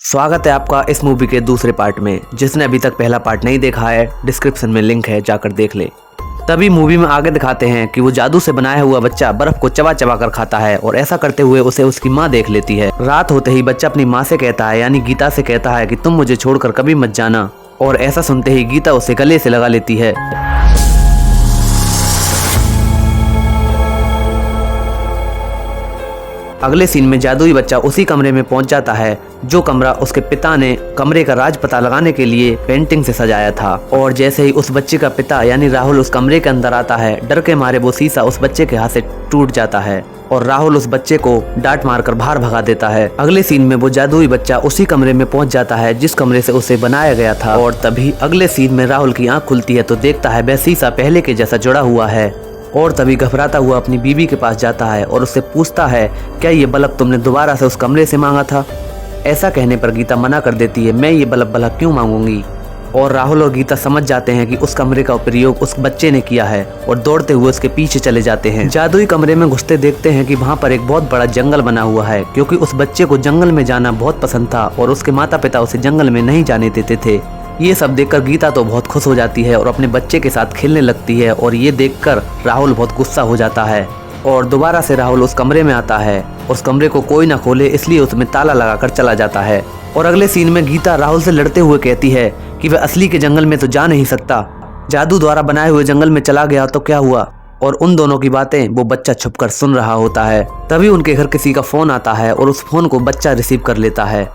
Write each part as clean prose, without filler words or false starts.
स्वागत है आपका इस मूवी के दूसरे पार्ट में। जिसने अभी तक पहला पार्ट नहीं देखा है, डिस्क्रिप्शन में लिंक है, जाकर देख ले। तभी मूवी में आगे दिखाते हैं कि वो जादू से बनाया हुआ बच्चा बर्फ को चबा चबा कर खाता है और ऐसा करते हुए उसे उसकी माँ देख लेती है। रात होते ही बच्चा अपनी माँ से कहता है, यानी गीता से कहता है कि तुम मुझे छोड़कर कभी मत जाना। और ऐसा सुनते ही गीता उसे गले से लगा लेती है। अगले सीन में जादुई बच्चा उसी कमरे में पहुंच जाता है जो कमरा उसके पिता ने कमरे का राज पता लगाने के लिए पेंटिंग से सजाया था। और जैसे ही उस बच्चे का पिता यानी राहुल उस कमरे के अंदर आता है, डर के मारे वो शीशा उस बच्चे के हाथ से टूट जाता है और राहुल उस बच्चे को डांट मारकर बाहर भगा देता है। अगले सीन में वो जादुई बच्चा उसी कमरे में पहुंच जाता है जिस कमरे से उसे बनाया गया था। और तभी अगले सीन में राहुल की आंख खुलती है तो देखता है वह शीशा पहले के जैसा जुड़ा हुआ है। और तभी घबराता हुआ अपनी बीवी के पास जाता है और उससे पूछता है, क्या ये बल्ब तुमने दोबारा से उस कमरे से मांगा था? ऐसा कहने पर गीता मना कर देती है, मैं ये बल्ब क्यों मांगूंगी। और राहुल और गीता समझ जाते हैं कि उस कमरे का प्रयोग उस बच्चे ने किया है और दौड़ते हुए उसके पीछे चले जाते हैं। जादुई कमरे में घुसते देखते हैं कि वहाँ पर एक बहुत बड़ा जंगल बना हुआ है, क्योंकि उस बच्चे को जंगल में जाना बहुत पसंद था और उसके माता पिता उसे जंगल में नहीं जाने देते थे। ये सब देखकर गीता तो बहुत खुश हो जाती है और अपने बच्चे के साथ खेलने लगती है। और ये देखकर राहुल बहुत गुस्सा हो जाता है और दोबारा से राहुल उस कमरे में आता है। उस कमरे को कोई ना खोले इसलिए उसमें ताला लगाकर चला जाता है। और अगले सीन में गीता राहुल से लड़ते हुए कहती है कि वह असली के जंगल में तो जा नहीं सकता, जादू द्वारा बनाए हुए जंगल में चला गया तो क्या हुआ। और उन दोनों की बातें वो बच्चा छुपकर सुन रहा होता है। तभी उनके घर किसी का फोन आता है और उस फोन को बच्चा रिसीव कर लेता है।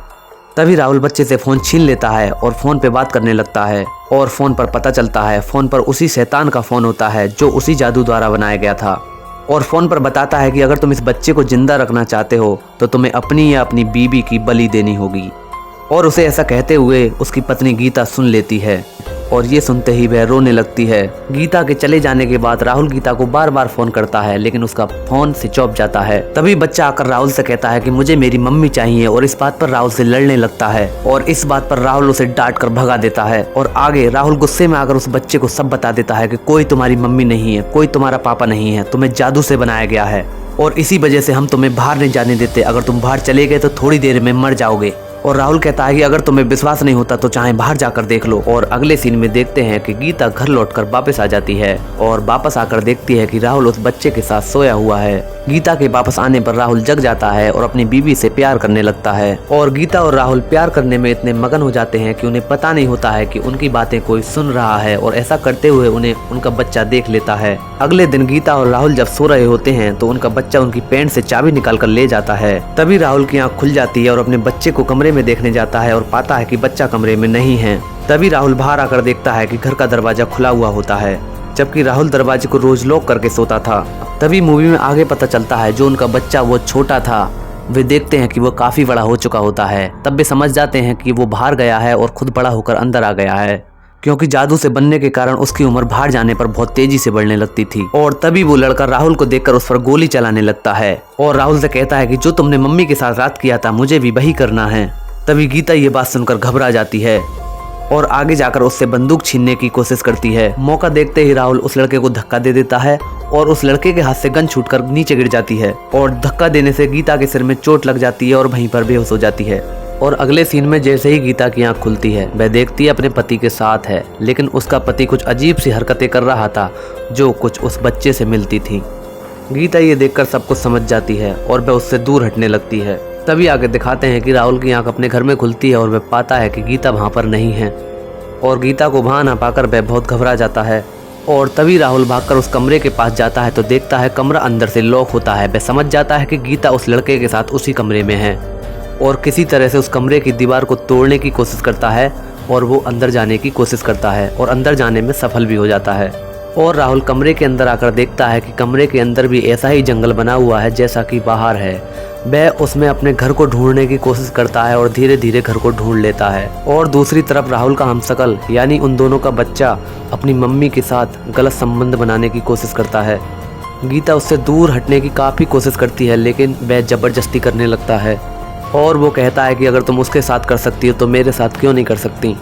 तभी राहुल बच्चे से फोन छीन लेता है और फोन पे बात करने लगता है। और फोन पर पता चलता है फोन पर उसी शैतान का फोन होता है जो उसी जादू द्वारा बनाया गया था। और फोन पर बताता है कि अगर तुम इस बच्चे को जिंदा रखना चाहते हो तो तुम्हें अपनी या अपनी बीबी की बलि देनी होगी। और उसे ऐसा कहते हुए उसकी पत्नी गीता सुन लेती है और ये सुनते ही वह रोने लगती है। गीता के चले जाने के बाद राहुल गीता को बार बार फोन करता है लेकिन उसका फोन स्विच ऑफ जाता है। तभी बच्चा आकर राहुल से कहता है कि मुझे मेरी मम्मी चाहिए और इस बात पर राहुल से लड़ने लगता है। और इस बात पर राहुल उसे डांट कर भगा देता है। और आगे राहुल गुस्से में आकर उस बच्चे को सब बता देता है कि कोई तुम्हारी मम्मी नहीं है, कोई तुम्हारा पापा नहीं है, तुम्हें जादू से बनाया गया है और इसी वजह से हम तुम्हें बाहर नहीं जाने देते। अगर तुम बाहर चले गए तो थोड़ी देर में मर जाओगे। और राहुल कहता है कि अगर तुम्हें विश्वास नहीं होता तो चाहे बाहर जाकर देख लो। और अगले सीन में देखते हैं कि गीता घर लौटकर वापस आ जाती है और वापस आकर देखती है कि राहुल उस बच्चे के साथ सोया हुआ है। गीता के वापस आने पर राहुल जग जाता है और अपनी बीवी से प्यार करने लगता है। और गीता और राहुल प्यार करने में इतने मगन हो जाते हैं कि उन्हें पता नहीं होता है कि उनकी बातें कोई सुन रहा है। और ऐसा करते हुए उन्हें उनका बच्चा देख लेता है। अगले दिन गीता और राहुल जब सो रहे होते हैं तो उनका बच्चा उनकी पैंट से चाबी निकाल कर ले जाता है। तभी राहुल की आंख खुल जाती है और अपने बच्चे को कमरे में देखने जाता है और पाता है कि बच्चा कमरे में नहीं है। तभी राहुल बाहर आकर देखता है कि घर का दरवाजा खुला हुआ होता है, जबकि राहुल दरवाजे को रोज लॉक करके सोता था। तभी मूवी में आगे पता चलता है जो उनका बच्चा वो छोटा था, वे देखते हैं कि वो काफी बड़ा हो चुका होता है। तब वे समझ जाते हैं कि वो बाहर गया है और खुद बड़ा होकर अंदर आ गया है, क्योंकि जादू से बनने के कारण उसकी उम्र बाहर जाने पर बहुत तेजी से बढ़ने लगती थी। और तभी वो लड़का राहुल को देखकर उस पर गोली चलाने लगता है और राहुल से कहता है कि जो तुमने मम्मी के साथ रात किया था मुझे भी वही करना है। तभी गीता ये बात सुनकर घबरा जाती है और आगे जाकर उससे बंदूक छीनने की कोशिश करती है। मौका देखते ही राहुल उस लड़के को धक्का दे देता है और उस लड़के के हाथ से गन छूटकर नीचे गिर जाती है। और धक्का देने से गीता के सिर में चोट लग जाती है और वहीं पर बेहोश हो जाती है। और अगले सीन में जैसे ही गीता की आंख खुलती है वह देखती है अपने पति के साथ है, लेकिन उसका पति कुछ अजीब सी हरकतें कर रहा था जो कुछ उस बच्चे से मिलती थी। गीता ये देखकर सब कुछ समझ जाती है और वह उससे दूर हटने लगती है। तभी आगे दिखाते हैं कि राहुल की आंख अपने घर में खुलती है और वह पाता है कि गीता वहाँ पर नहीं है। और गीता को वहाँ ना पाकर वह बहुत घबरा जाता है। और तभी राहुल भागकर उस कमरे के पास जाता है तो देखता है कमरा अंदर से लॉक होता है। वह समझ जाता है कि गीता उस लड़के के साथ उसी कमरे में है और किसी तरह से उस कमरे की दीवार को तोड़ने की कोशिश करता है और वो अंदर जाने की कोशिश करता है और अंदर जाने में सफल भी हो जाता है। और राहुल कमरे के अंदर आकर देखता है कि कमरे के अंदर भी ऐसा ही जंगल बना हुआ है जैसा कि बाहर है। वह उसमें अपने घर को ढूंढने की कोशिश करता है और धीरे धीरे घर को ढूंढ लेता है। और दूसरी तरफ राहुल का हमशक्ल यानी उन दोनों का बच्चा अपनी मम्मी के साथ गलत संबंध बनाने की कोशिश करता है। गीता उससे दूर हटने की काफ़ी कोशिश करती है लेकिन वह ज़बरदस्ती करने लगता है और वो कहता है कि अगर तुम उसके साथ कर सकती हो तो मेरे साथ क्यों नहीं कर सकती।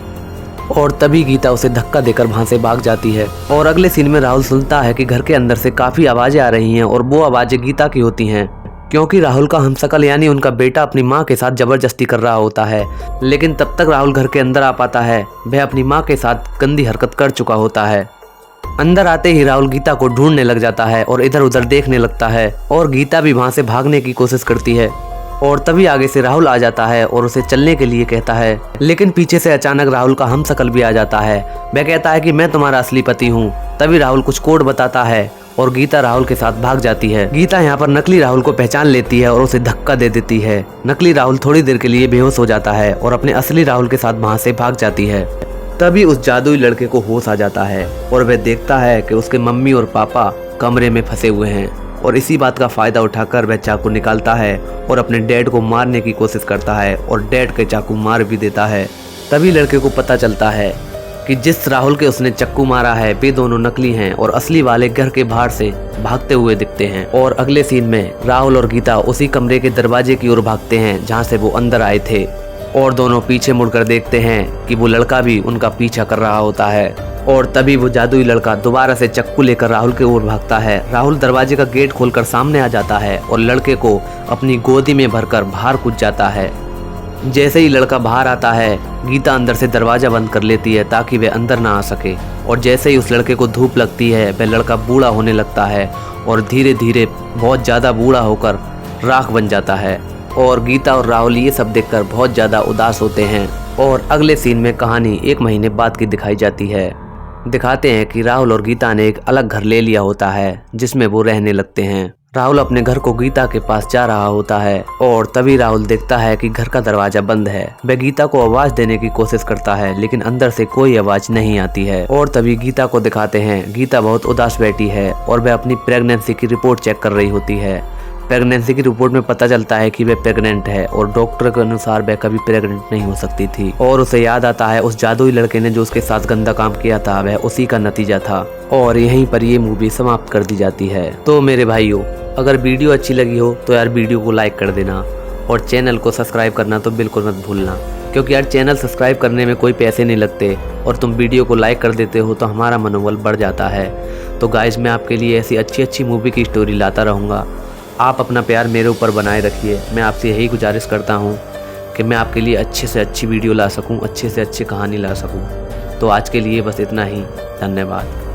और तभी गीता उसे धक्का देकर वहाँ से भाग जाती है। और अगले सीन में राहुल सुनता है कि घर के अंदर से काफ़ी आवाज़ें आ रही हैं और वो आवाज़ें गीता की होती हैं। क्योंकि राहुल का हमशक्ल यानी उनका बेटा अपनी माँ के साथ जबरदस्ती कर रहा होता है। लेकिन तब तक राहुल घर के अंदर आ पाता है। वह अपनी माँ के साथ गंदी हरकत कर चुका होता है। अंदर आते ही राहुल गीता को ढूंढने लग जाता है और इधर उधर देखने लगता है और गीता भी वहाँ से भागने की कोशिश करती है। और तभी आगे से राहुल आ जाता है और उसे चलने के लिए कहता है। लेकिन पीछे से अचानक राहुल का हमशक्ल भी आ जाता है। वह कहता है कि मैं तुम्हारा असली पति हूँ। तभी राहुल कुछ कोड बताता है और गीता राहुल के साथ भाग जाती है। गीता यहाँ पर नकली राहुल को पहचान लेती है और उसे धक्का दे देती है। नकली राहुल थोड़ी देर के लिए बेहोश हो जाता है और अपने असली राहुल के साथ वहाँ से भाग जाती है। तभी उस जादुई लड़के को होश आ जाता है और वह देखता है कि उसके मम्मी और पापा कमरे में फंसे हुए हैं। और इसी बात का फायदा उठाकर वह चाकू निकालता है और अपने डैड को मारने की कोशिश करता है और डैड के चाकू मार भी देता है। तभी लड़के को पता चलता है कि जिस राहुल के उसने चक्कू मारा है वे दोनों नकली हैं और असली वाले घर के बाहर से भागते हुए दिखते हैं। और अगले सीन में राहुल और गीता उसी कमरे के दरवाजे की ओर भागते हैं जहाँ से वो अंदर आए थे। और दोनों पीछे मुड़कर देखते हैं कि वो लड़का भी उनका पीछा कर रहा होता है। और तभी वो जादुई लड़का दोबारा से चक्कू लेकर राहुल की ओर भागता है। राहुल दरवाजे का गेट खोलकर सामने आ जाता है और लड़के को अपनी गोदी में भरकर बाहर कूद जाता है। जैसे ही लड़का बाहर आता है गीता अंदर से दरवाजा बंद कर लेती है ताकि वह अंदर ना आ सके। और जैसे ही उस लड़के को धूप लगती है वह लड़का बूढ़ा होने लगता है और धीरे धीरे बहुत ज़्यादा बूढ़ा होकर राख बन जाता है। और गीता और राहुल ये सब देखकर बहुत ज़्यादा उदास होते हैं। और अगले सीन में कहानी 1 महीने बाद की दिखाई जाती है। दिखाते हैं कि राहुल और गीता ने एक अलग घर ले लिया होता है जिसमें वो रहने लगते हैं। राहुल अपने घर को गीता के पास जा रहा होता है और तभी राहुल देखता है कि घर का दरवाजा बंद है। वह गीता को आवाज देने की कोशिश करता है लेकिन अंदर से कोई आवाज नहीं आती है। और तभी गीता को दिखाते हैं। गीता बहुत उदास बैठी है और वह अपनी प्रेगनेंसी की रिपोर्ट चेक कर रही होती है। प्रेगनेंसी की रिपोर्ट में पता चलता है कि वह प्रेग्नेंट है और डॉक्टर के अनुसार वह कभी प्रेग्नेंट नहीं हो सकती थी। और उसे याद आता है उस जादुई लड़के ने जो उसके साथ गंदा काम किया था वह उसी का नतीजा था। और यहीं पर ये मूवी समाप्त कर दी जाती है। तो मेरे भाइयों, अगर वीडियो अच्छी लगी हो तो यार वीडियो को लाइक कर देना और चैनल को सब्सक्राइब करना तो बिल्कुल मत भूलना, क्योंकि यार चैनल सब्सक्राइब करने में कोई पैसे नहीं लगते और तुम वीडियो को लाइक कर देते हो तो हमारा मनोबल बढ़ जाता है। तो गाइज, मैं आपके लिए ऐसी अच्छी अच्छी मूवी की स्टोरी लाता रहूँगा। आप अपना प्यार मेरे ऊपर बनाए रखिए। मैं आपसे यही गुजारिश करता हूँ कि मैं आपके लिए अच्छे से अच्छी वीडियो ला सकूँ, अच्छे से अच्छी कहानी ला सकूँ। तो आज के लिए बस इतना ही। धन्यवाद।